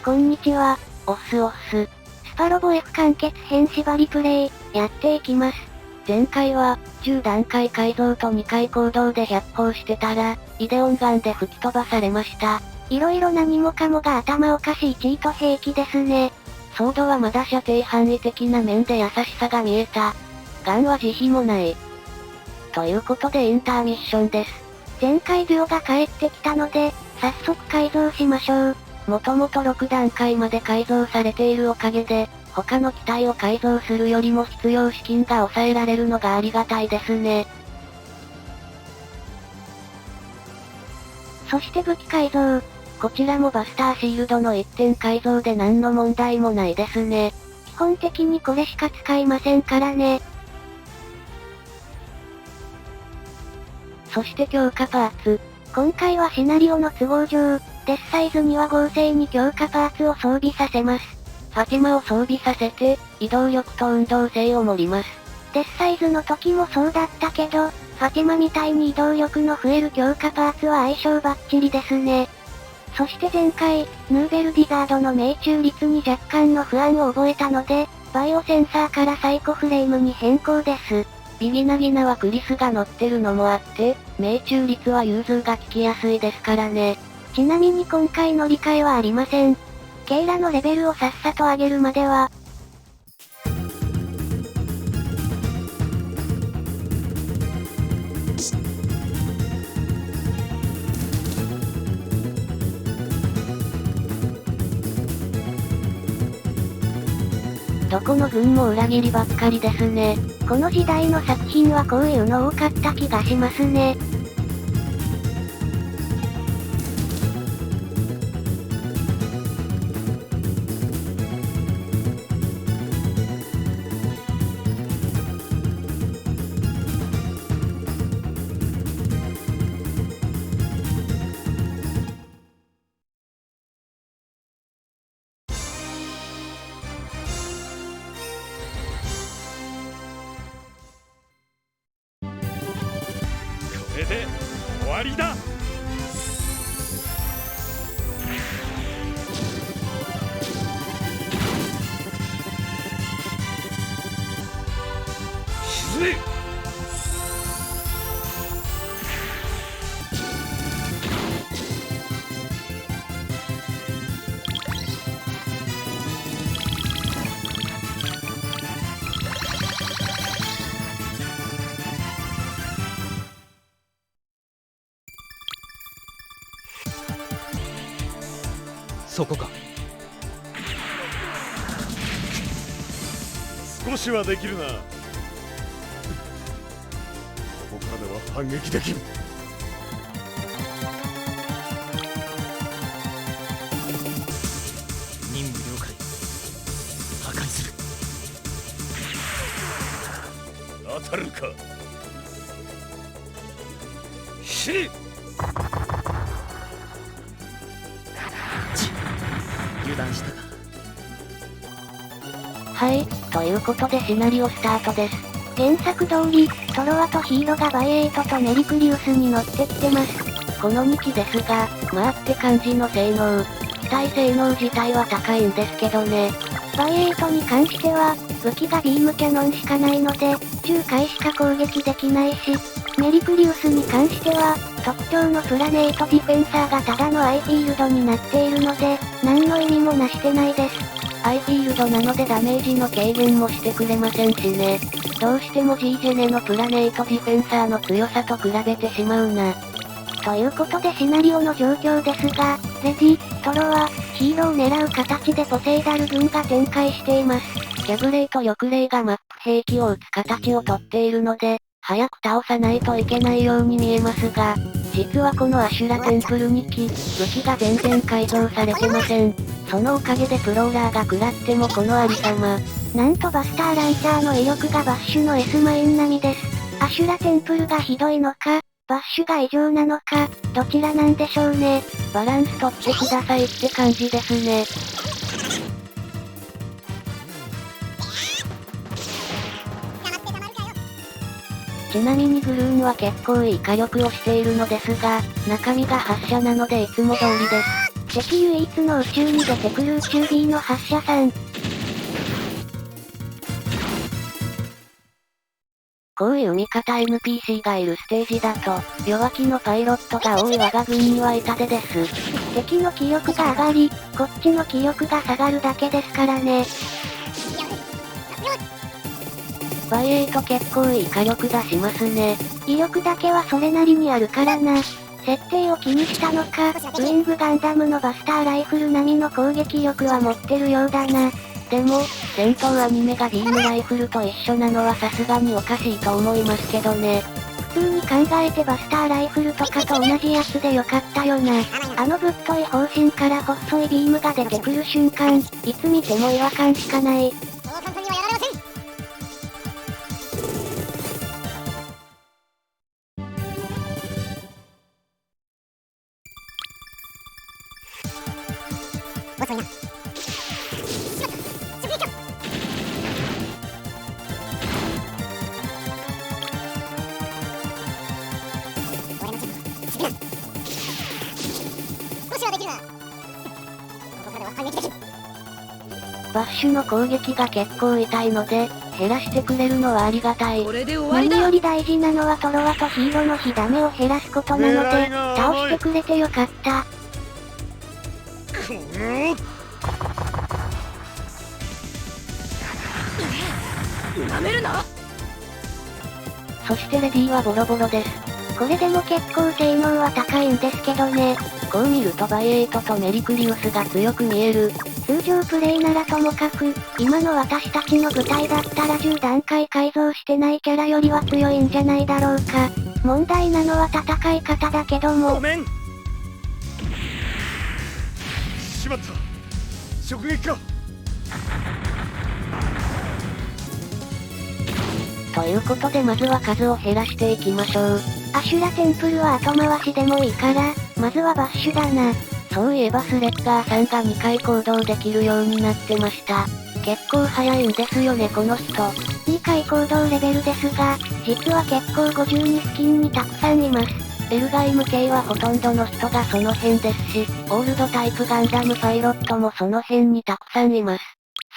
こんにちは。おっす。スパロボ F 完結編縛りプレイ、やっていきます。前回は、10段階改造と2回行動で100砲してたら、イデオンガンで吹き飛ばされました。色々何もかもが頭おかしいチート兵器ですね。ソードはまだ射程範囲的な面で優しさが見えた。ガンは慈悲もない。ということでインターミッションです。前回デュオが帰ってきたので、早速改造しましょう。もともと6段階まで改造されているおかげで、他の機体を改造するよりも必要資金が抑えられるのがありがたいですね。そして武器改造。こちらもバスターシールドの1点改造で何の問題もないですね。基本的にこれしか使いませんからね。そして強化パーツ。今回はシナリオの都合上、デスサイズには合成に強化パーツを装備させます。ファティマを装備させて、移動力と運動性を盛ります。デスサイズの時もそうだったけど、ファティマみたいに移動力の増える強化パーツは相性バッチリですね。そして前回、ヌーベルディザードの命中率に若干の不安を覚えたので、バイオセンサーからサイコフレームに変更です。ビギナギナはクリスが乗ってるのもあって、命中率は融通が効きやすいですからね。ちなみに今回乗り換えはありません。ケイラのレベルをさっさと上げるまでは、どこの軍も裏切りばっかりですね。この時代の作品はこういうの多かった気がしますね。これで終わりだ。沈め。そこか。少しはできるな。ここからでは反撃できる。任務了解。破壊する。当たるか。死ね。油断したか。はい、ということでシナリオスタートです。原作通り、トロワとヒーロがバイエイトとメリクリウスに乗ってきてます。この2機ですが、まあって感じの性能。機体性能自体は高いんですけどね。バイエイトに関しては、武器がビームキャノンしかないので、10回しか攻撃できないし、メリクリウスに関しては、特徴のプラネートディフェンサーがただのアイフィールドになっているので、何の意味もなしてないです。アイフィールドなのでダメージの軽減もしてくれませんしね。どうしても G ジェネのプラネートディフェンサーの強さと比べてしまうな。ということでシナリオの状況ですが、レディ、トロは、ヒーローを狙う形でポセイダル軍が展開しています。ギャブレイと翼レイがマップ兵器を撃つ形をとっているので、早く倒さないといけないように見えますが、実はこのアシュラテンプル2機、武器が全然改造されてません。そのおかげでプローラーが食らってもこのありさま。なんとバスターランチャーの威力がバッシュの S マイン並みです。アシュラテンプルがひどいのか、バッシュが異常なのか、どちらなんでしょうね。バランス取ってくださいって感じですね。ちなみにグルーンは結構いい火力をしているのですが、中身が発射なのでいつも通りです。敵唯一の宇宙に出てくる宇宙 B の発射さん。こういう味方 NPC がいるステージだと、弱気のパイロットが多い我が軍には痛手です。敵の気力が上がり、こっちの気力が下がるだけですからね。バイ8結構いい火力出しますね。威力だけはそれなりにあるからな。設定を気にしたのか、ウィングガンダムのバスターライフル並みの攻撃力は持ってるようだな。でも、戦闘アニメがビームライフルと一緒なのはさすがにおかしいと思いますけどね。普通に考えてバスターライフルとかと同じやつでよかったよな。あのぶっとい砲身から細いビームが出てくる瞬間、いつ見ても違和感しかない。そう簡単にはやられません。遅いな。しまった。直撃か。俺のチェック、次だ。少しはできるな。ここからでは反撃できる。バッシュの攻撃が結構痛いので、減らしてくれるのはありがたい。何より大事なのはトロワとヒーロの火ダメを減らすことなので、倒してくれてよかった。なめるな。そしてレディはボロボロです。これでも結構性能は高いんですけどね。こう見るとバイ8とメリクリウスが強く見える。通常プレイならともかく、今の私たちの部隊だったら10段階改造してないキャラよりは強いんじゃないだろうか。問題なのは戦い方だけども。ごめん。しまった。直撃か。ということでまずは数を減らしていきましょう。アシュラテンプルは後回しでもいいから、まずはバッシュだな。そういえばスレッガーさんが2回行動できるようになってました。結構早いんですよねこの人。2回行動レベルですが、実は結構52付近にたくさんいます。エルガイム系はほとんどの人がその辺ですし、オールドタイプガンダムパイロットもその辺にたくさんいます。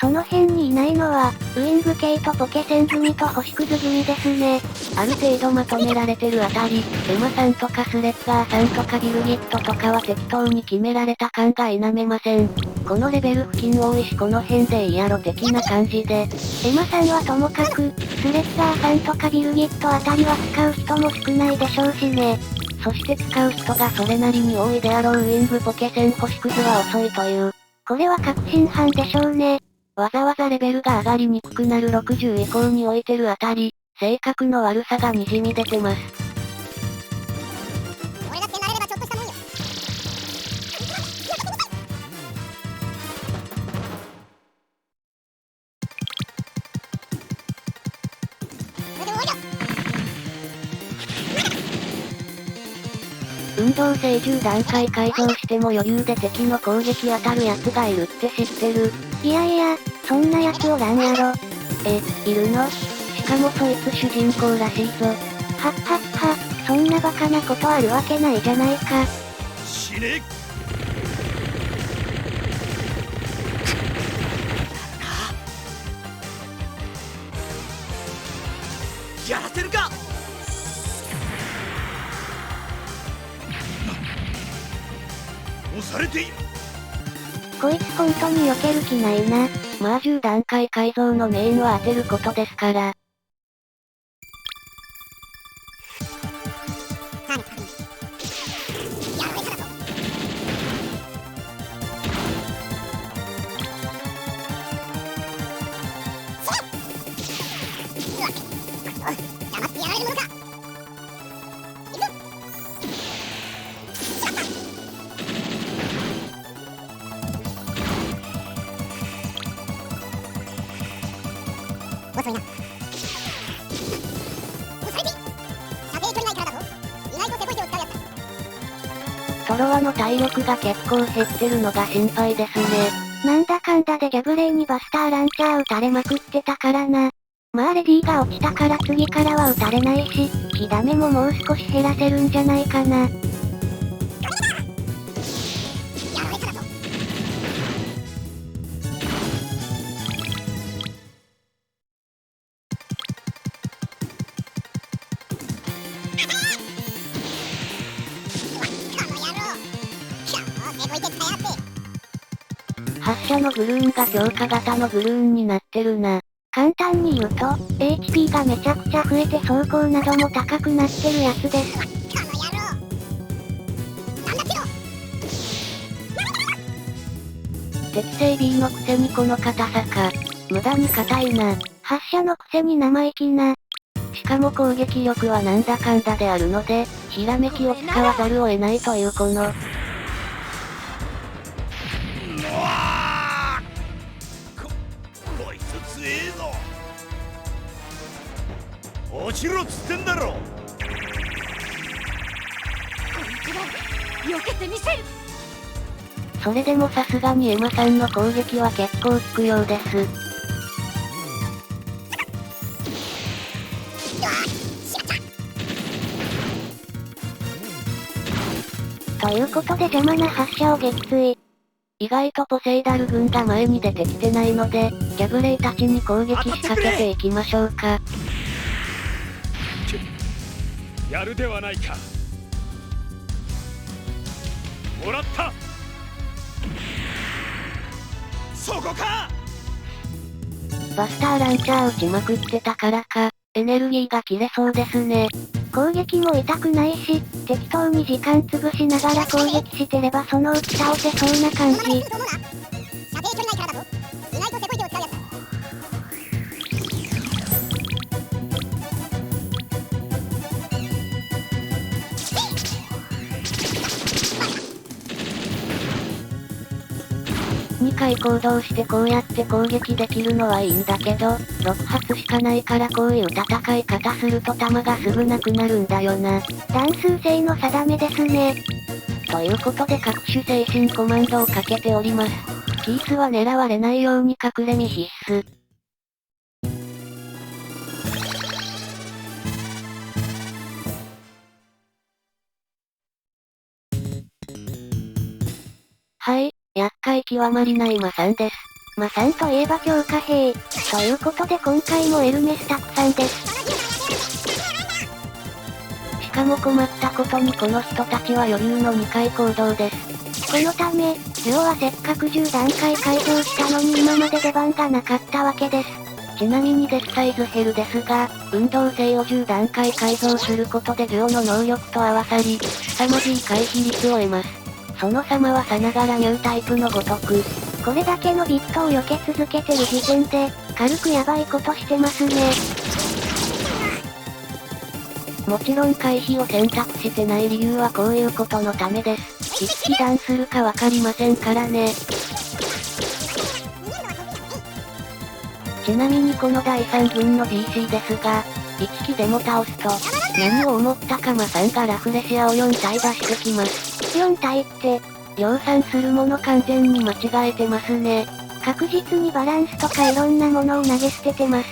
その辺にいないのは、ウィング系とポケセン組と星屑組ですね。ある程度まとめられてるあたり、エマさんとかスレッガーさんとかギルギットとかは適当に決められた感が否めません。このレベル付近多いしこの辺でいいやろ的な感じで。エマさんはともかく、スレッガーさんとかギルギットあたりは使う人も少ないでしょうしね。そして使う人がそれなりに多いであろうウィングポケセン星屑は遅いという。これは確信犯でしょうね。わざわざレベルが上がりにくくなる60以降に置いてるあたり、性格の悪さが滲み出てます。俺だって慣れればちょっとしたもんよ。それでも終わりだ。運動性10段階改造しても余裕で敵の攻撃当たるやつがいるって知ってる？いやいや、そんなやつおらんやろ。いるの？しかもそいつ主人公らしいぞ。はっはっは、そんなバカなことあるわけないじゃないか。死ね。やらせるか。押されている。こいつ本当に避ける気ないな。まあ10段階改造のメインは当てることですから。黙ってやられるものか。遅いな。押されていい。射程距離内からだぞ。意外とセコい手を使うやつだ。トロワの体力が結構減ってるのが心配ですね。なんだかんだでジャブレイにバスターランチャー撃たれまくってたからな。まあレディが落ちたから次からは撃たれないし、火ダメももう少し減らせるんじゃないかな。やられたら発射のブルーンが強化型のブルーンになってるな。簡単に言うと、HP がめちゃくちゃ増えて走行なども高くなってるやつです。この野郎なんだけど適正 B のくせにこの硬さか。無駄に硬いな。発射のくせに生意気な。しかも攻撃力はなんだかんだであるので、ひらめきを使わざるを得ないというこの。こいつ強えぞ。落ちろっつってんだろ。避けてみせる。それでもさすがにエマさんの攻撃は結構効くようです。ということで邪魔な発射を撃墜。意外とポセイダル軍が前に出てきてないので、ギャブレイたちに攻撃仕掛けていきましょうか。やるではないか。もらった。そこか。バスターランチャー撃ちまくってたからか、エネルギーが切れそうですね。攻撃も痛くないし、適当に時間潰しながら攻撃してればそのうち倒せそうな感じ。射程距離内からだぞ。意外とセコい手を使うやつだ。2回行動してこうやって攻撃できるのはいいんだけど、6発しかないからこういう戦い方すると弾がすぐなくなるんだよな。弾数制の定めですね。ということで各種精神コマンドをかけております。キースは狙われないように隠れ身必須。はい、厄介極まりない魔さんです。魔さんといえば強化兵。ということで今回もエルメスたくさんです。しかも困ったことにこの人たちは余裕の2回行動です。このため、ジオはせっかく10段階改造したのに今まで出番がなかったわけです。ちなみにデスサイズヘルですが、運動性を10段階改造することでジオの能力と合わさり、凄まじい回避率を得ます。その様はさながらニュータイプのごとく。これだけのビットを避け続けてる時点で、軽くヤバいことしてますね。もちろん回避を選択してない理由はこういうことのためです。一気弾するかわかりませんからね。ちなみにこの第3軍の DC ですが、1機でも倒すと、何を思ったか魔さんがラフレシアを4体出してきます。4体って、量産するもの完全に間違えてますね。確実にバランスとかいろんなものを投げ捨ててます。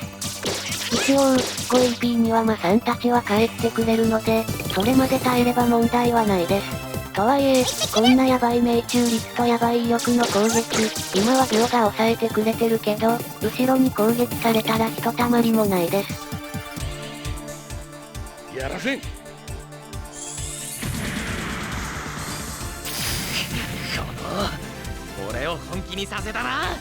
一応、5 EP には魔さんたちは帰ってくれるので、それまで耐えれば問題はないです。とはいえ、こんなヤバい命中率とヤバい威力の攻撃、今はジオが抑えてくれてるけど、後ろに攻撃されたらひとたまりもないです。やらせん。俺を本気にさせたな。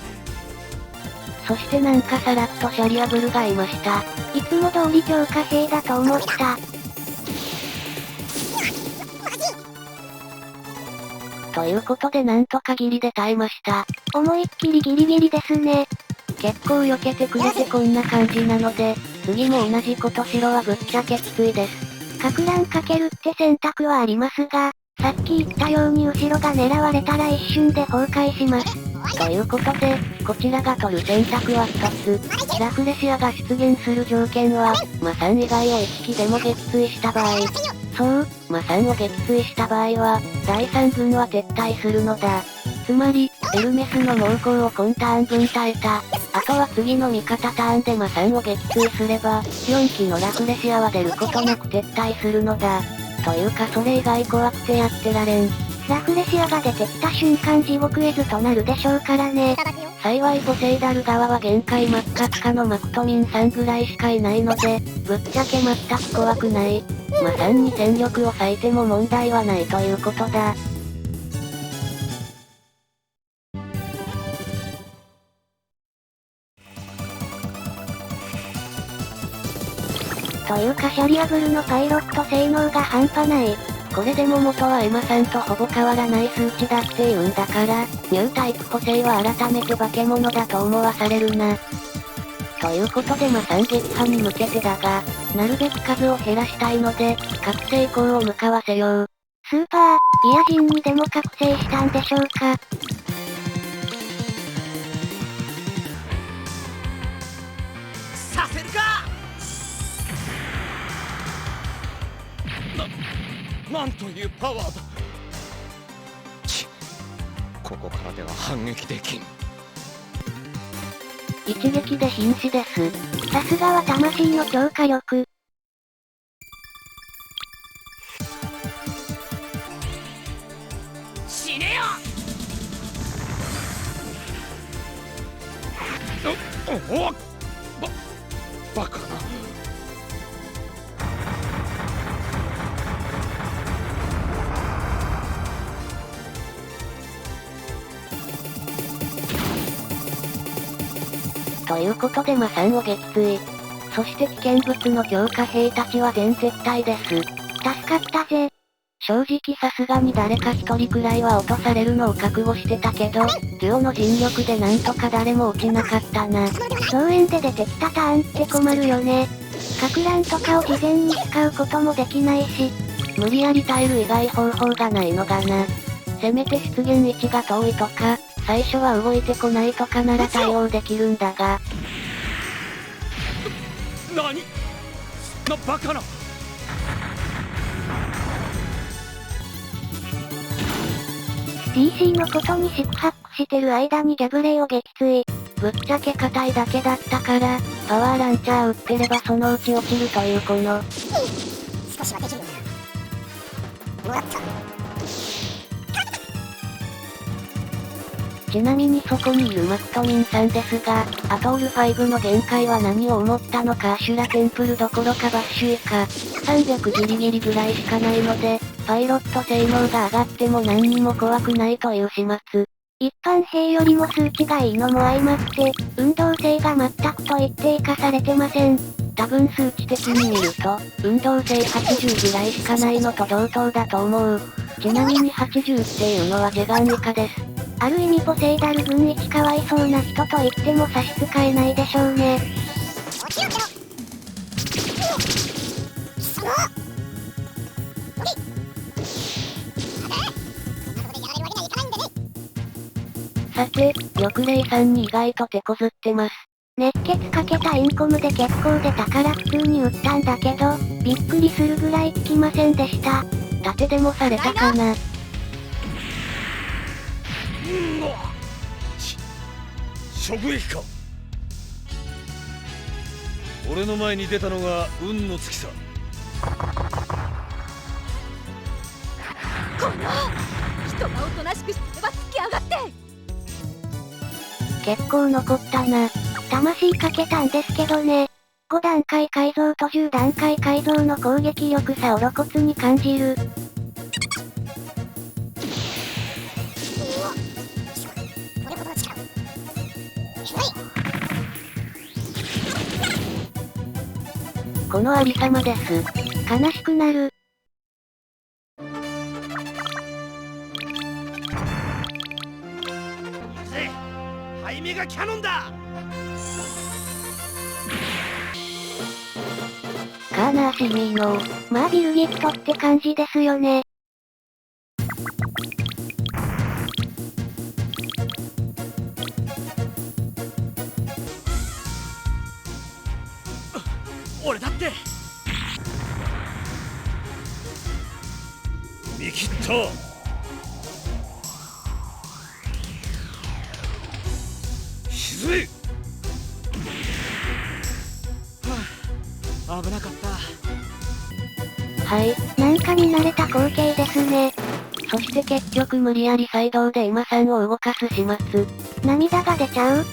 そしてなんかさらっとシャリアブルがいました。いつも通り強化兵だと思った。ということでなんとかギリで耐えました。思いっきりギリギリですね。結構避けてくれてこんな感じなので、次も同じことしろはぶっちゃけきついです。か乱かけるって選択はありますが、さっき言ったように後ろが狙われたら一瞬で崩壊します。ということで、こちらが取る選択は一つ。ラフレシアが出現する条件は、魔さん以外を1機でも撃墜した場合。そう、魔さんを撃墜した場合は、第3軍は撤退するのだ。つまり、エルメスの猛攻を今ターン分耐えた。あとは次の味方ターンで魔さんを撃墜すれば、4機のラフレシアは出ることなく撤退するのだ。というかそれ以外怖くてやってられん。ラフレシアが出てきた瞬間地獄絵図となるでしょうからね。幸いポセイダル側は限界真っ赤っかのマクトミンさんぐらいしかいないので、ぶっちゃけ全く怖くない。魔さんに戦力を割いても問題はないということだ。というかシャリアブルのパイロット性能が半端ない。これでも元はエマさんとほぼ変わらない数値だって言うんだから、ニュータイプ補正は改めて化け物だと思わされるな。ということで3撃破に向けてだが、なるべく数を減らしたいので、覚醒光を向かわせよう。スーパー、イヤ人にでも覚醒したんでしょうか。させるか。なんというパワーだ。ここからでは反撃できん。一撃で瀕死です。さすがは魂の強化力。死ねよ。バカな。ということで3を撃墜。そして危険物の強化兵たちは全撤退です。助かったぜ。正直さすがに誰か一人くらいは落とされるのを覚悟してたけど、デュオの尽力でなんとか誰も落ちなかったな。増援で出てきたターンって困るよね。かく乱とかを事前に使うこともできないし、無理やり耐える以外方法がないのがな。せめて出現位置が遠いとか、最初は動いてこないとかなら対応できるんだが。何？バカな。TC のことに四苦八苦してる間にジャブレイを撃墜。ぶっちゃけ硬いだけだったから、パワーランチャー撃ってればそのうち落ちるというこの。少しはできるよな。もらった。ちなみにそこにいるマクトミンさんですが、アトール5の限界は何を思ったのかアシュラテンプルどころかバッシュ以下、300ギリギリぐらいしかないので、パイロット性能が上がっても何にも怖くないという始末。一般兵よりも数値がいいのも相まって、運動性が全くと言って生かされてません。多分数値的に見ると、運動性80ぐらいしかないのと同等だと思う。ちなみに80っていうのはジェガン以下です。ある意味ポセイダル軍一かわいそうな人と言っても差し支えないでしょうね。落ちろけろ。そのさて、緑霊さんに意外と手こずってます。熱血かけたインコムで結構出たから普通に撃ったんだけど、びっくりするぐらい効きませんでした。盾でもされたかな。直撃か。俺の前に出たのが運の月さ。この人がおとなしくしてればつきやがって。結構残ったな。魂かけたんですけどね。5段階改造と10段階改造の攻撃力差を露骨に感じる。このありさまです。悲しくなる。ハイメガキャノンだ。カーナーシミーノまあビルギフトって感じですよね。俺だって見切った。沈め。はあ、危なかった。はい。なんか見慣れた光景ですね。そして結局無理やり祭動でエマさんを動かす始末。涙が出ちゃう。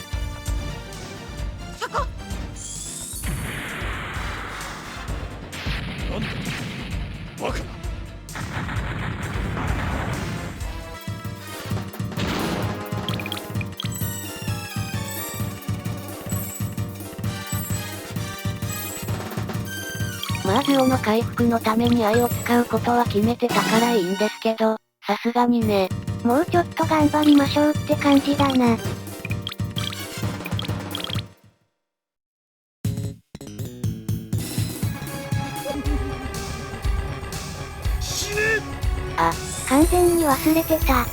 なんだバカな。まあジオの回復のために愛を使うことは決めてたからいいんですけど、さすがにね。もうちょっと頑張りましょうって感じだな。あ、完全に忘れてた。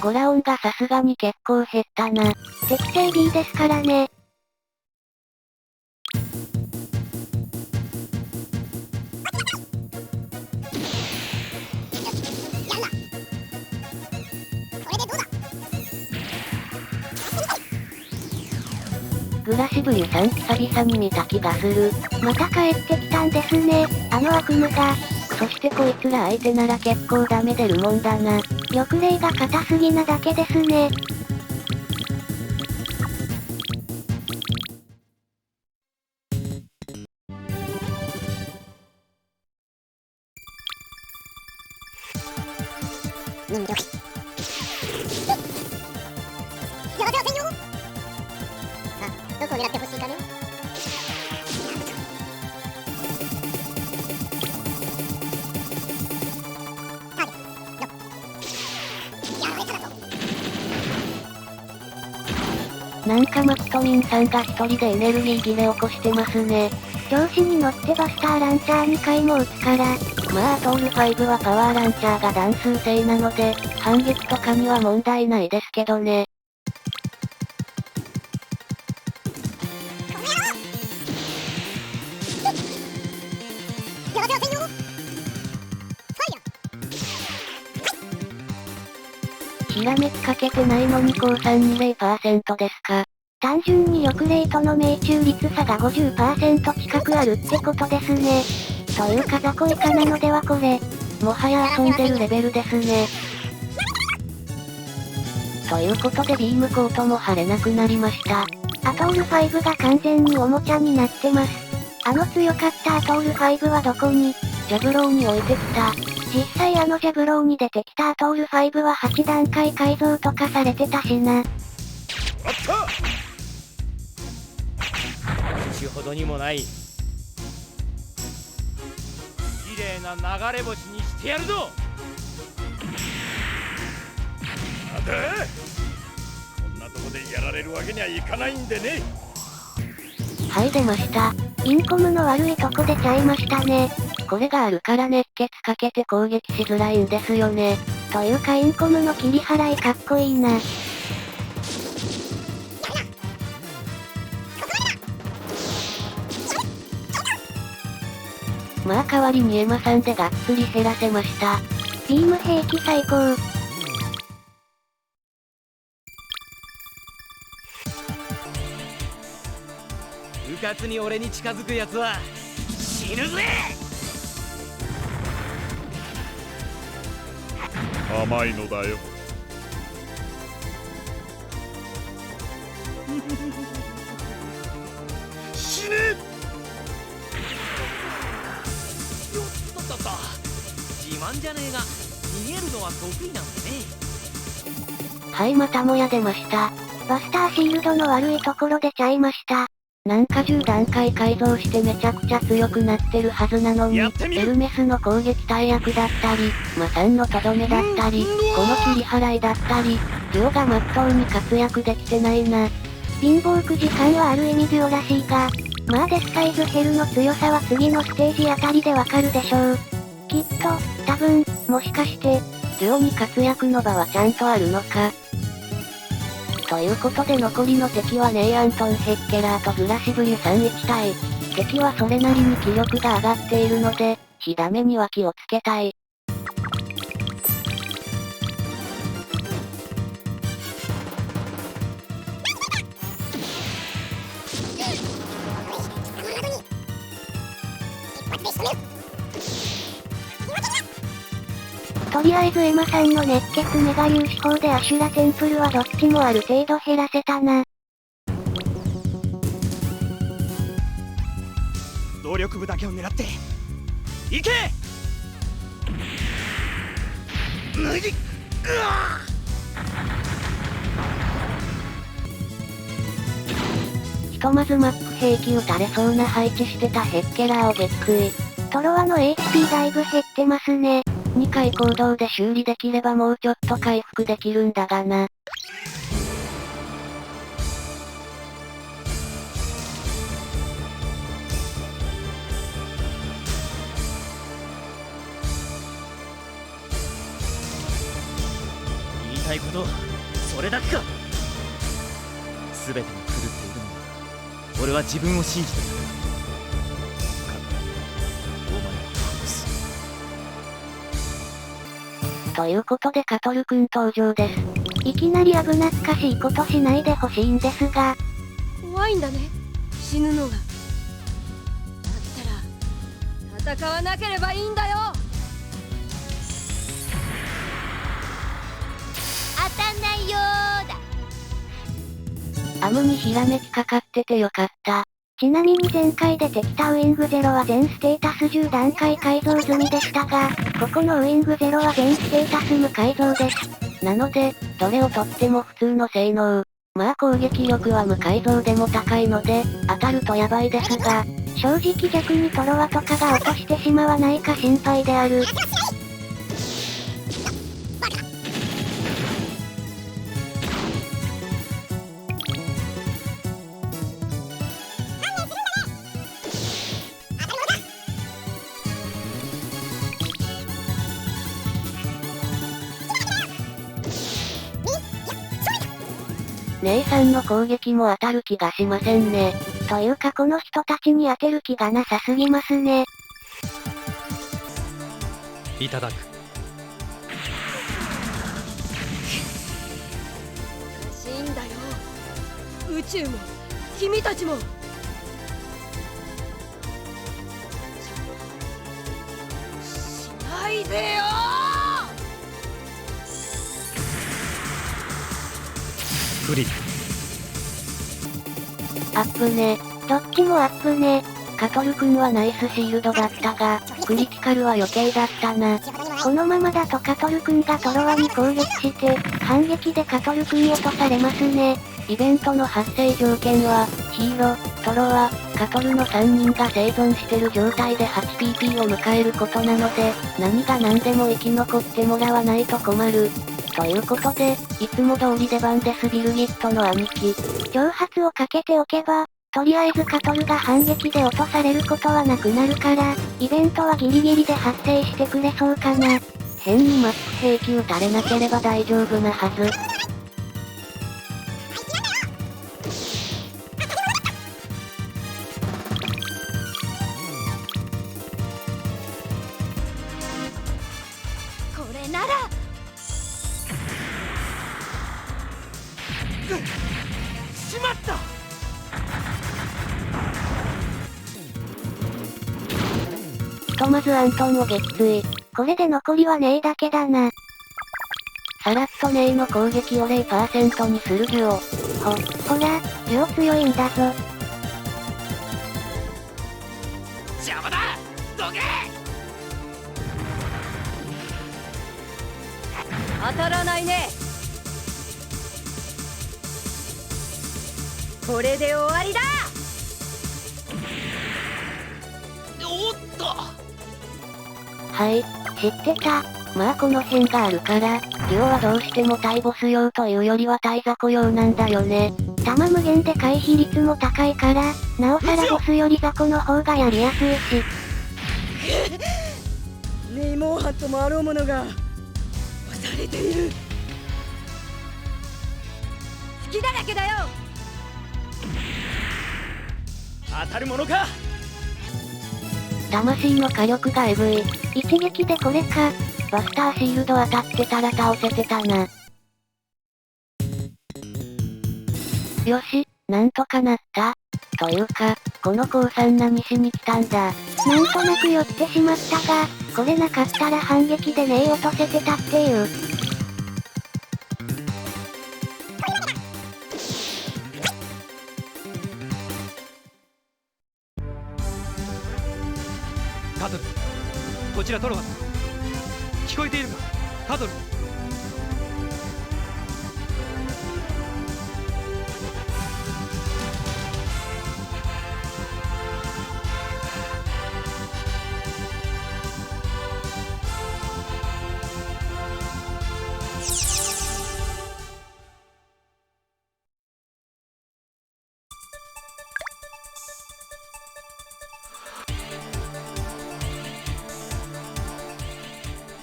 ゴラオンがさすがに結構減ったな。適正 B ですからね。これでどうだ。グラシブユさん久々に見た気がする。また帰ってきたんですね、あの悪夢が。そしてこいつら相手なら結構ダメ出るもんだな。抑霊が硬すぎなだけですね。了解。やらせませんよ。さあ、どこを狙ってほしいかね。なんかマクトミンさんが一人でエネルギー切れ起こしてますね。調子に乗ってバスターランチャー2回も撃つから。まあアトール5はパワーランチャーが弾数制なので、反撃とかには問題ないですけどね。やらせませんよ。ひらめきかけてないのに降参に 0% ですか。単純に抑霊との命中率差が 50% 近くあるってことですね。というか雑魚イカなのではこれ。もはや遊んでるレベルですね。ということでビームコートも貼れなくなりました。アトール5が完全におもちゃになってます。あの強かったアトール5はどこに？ジャブローに置いてきた。実際あのジャブローに出てきたアトール5は8段階改造とかされてたしな。あった口ほどにもない綺麗な流れ星にしてやるぞ。なんだこんなとこでやられるわけにはいかないんでね。はい出ました。インコムの悪いとこ出ちゃいましたね。これがあるから熱血かけて攻撃しづらいんですよね。というかインコムの切り払いかっこいいな。まあ代わりにエマさんでがっつり減らせました。ビーム兵器最高。うかつに俺に近づくやつは死ぬぜ。甘いのだよ。死ね。よっとっとっと。自慢じゃねえが逃げるのは得意なんだね。はいまたもや出ました。バスターシールドの悪いところ出ちゃいました。なんか10段階改造してめちゃくちゃ強くなってるはずなのに、エルメスの攻撃大役だったり、マサンのとどめだったり、この切り払いだったり、デュオがまっとうに活躍できてないな。貧乏くじさんはある意味デュオらしいが、まあデスサイズヘルの強さは次のステージあたりでわかるでしょう。きっと、多分、もしかして、デュオに活躍の場はちゃんとあるのか。ということで残りの敵はネイアントン・ヘッケラーとグラシブユさん1体。敵はそれなりに気力が上がっているので、火ダメには気をつけたい。とりあえずエマさんの熱血メガ粒子砲でアシュラテンプルはどっちもある程度減らせたな。動力部だけを狙って行け。ひとまずマップ兵器撃たれそうな配置してたヘッケラーを撃墜。トロワの HP だいぶ減ってますね。2回行動で修理できればもうちょっと回復できるんだがな。言いたいことそれだけか。全てが狂っているのは俺は自分を信じている。お前を殺す。ということでカトルくん登場です。いきなり危なっかしいことしないでほしいんですが。怖いんだね、死ぬのが。だったら戦わなければいいんだよ。当たんないよーだ。アムにひらめきかかっててよかった。ちなみに前回出てきたウイングゼロは全ステータス10段階改造済みでしたが、ここのウイングゼロは全ステータス無改造です。なので、どれをとっても普通の性能。まあ攻撃力は無改造でも高いので、当たるとやばいですが、正直逆にトロワとかが落としてしまわないか心配である。姉さんの攻撃も当たる気がしませんね。というかこの人たちに当てる気がなさすぎますね。いただく。おかしいんだよ、宇宙も君たちも。しないでよフリ。アップね。どっちもアップね。カトルくんはナイスシールドだったが、クリティカルは余計だったな。このままだとカトルくんがトロワに攻撃して、反撃でカトルくん落とされますね。イベントの発生条件は、ヒーロ、トロワ、カトルの3人が生存してる状態で 8PP を迎えることなので、何が何でも生き残ってもらわないと困る。ということで、いつも通り出番ですビルギットの兄貴。挑発をかけておけば、とりあえずカトルが反撃で落とされることはなくなるから、イベントはギリギリで発生してくれそうかな。変にマップ兵器撃たれなければ大丈夫なはず。これなら。しまった。ひとまずアントンを撃墜。これで残りはネイだけだな。さらっとネイの攻撃を 0% にするデュオ。ほら、デュオ強いんだぞ。邪魔だ。どけ。当たらないね。これで終わりだ。おっと。はい、知ってた。まあこの辺があるから、デュオはどうしても対ボス用というよりは対雑魚用なんだよね。弾無限で回避率も高いから、なおさらボスより雑魚の方がやりやすいし。ネイモーハットもあろうものが押されている。隙だらけだよ。当たるものか。魂の火力がエグい。一撃でこれか。バスターシールド当たってたら倒せてたな。よし、なんとかなった。というか、この降参何しに来たんだ。なんとなく寄ってしまったが、これなかったら反撃でネイ落とせてたっていう。カトル、こちらトロワだ。聞こえているか。ハドル。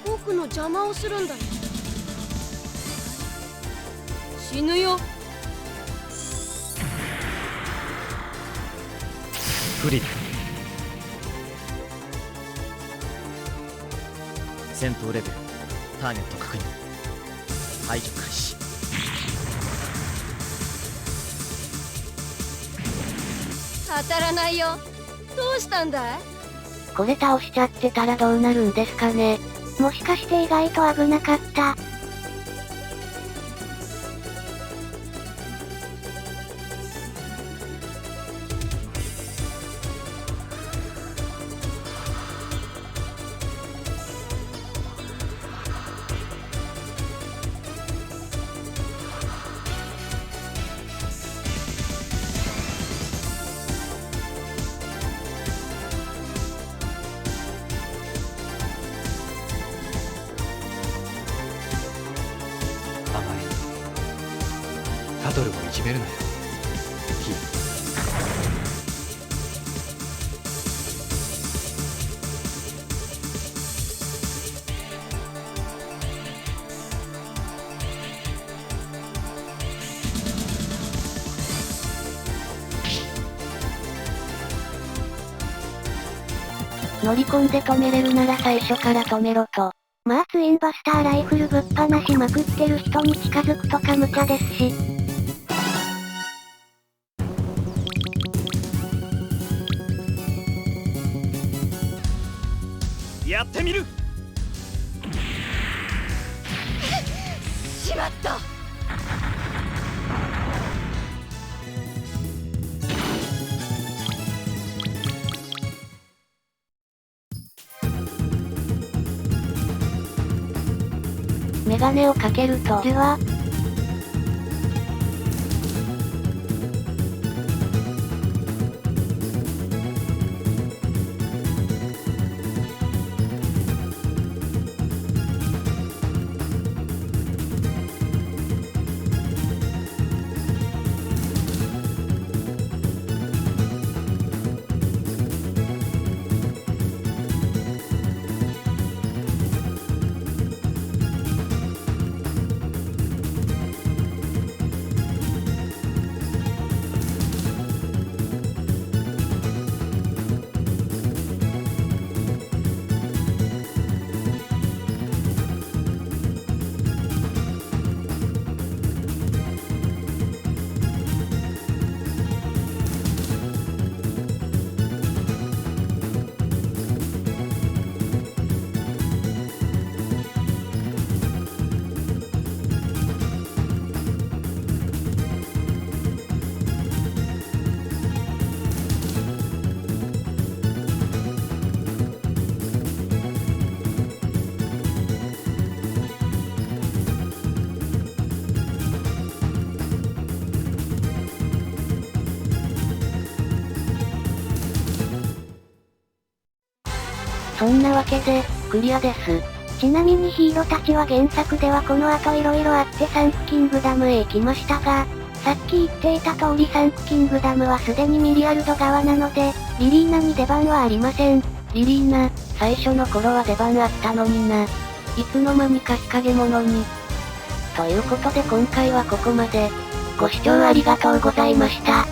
僕の邪魔をするんだよ。死ぬよ。フリル。戦闘レベルターゲット確認。排除開始。当たらないよ。どうしたんだい？これ倒しちゃってたらどうなるんですかね。もしかして意外と危なかった。甘い。ハドルをいじめるなよ。キ乗り込んで止めれるなら最初から止めろと。まあツインバスターライフルぶっ放しまくってる人に近づくとか無茶ですし。やってみる。しまった。メガネをかけると、図は、そんなわけで、クリアです。ちなみにヒーローたちは原作ではこの後色々あってサンクキングダムへ行きましたが、さっき言っていた通りサンクキングダムはすでにミリアルド側なので、リリーナに出番はありません。リリーナ、最初の頃は出番あったのにな。いつの間にか日陰者に。ということで今回はここまで。ご視聴ありがとうございました。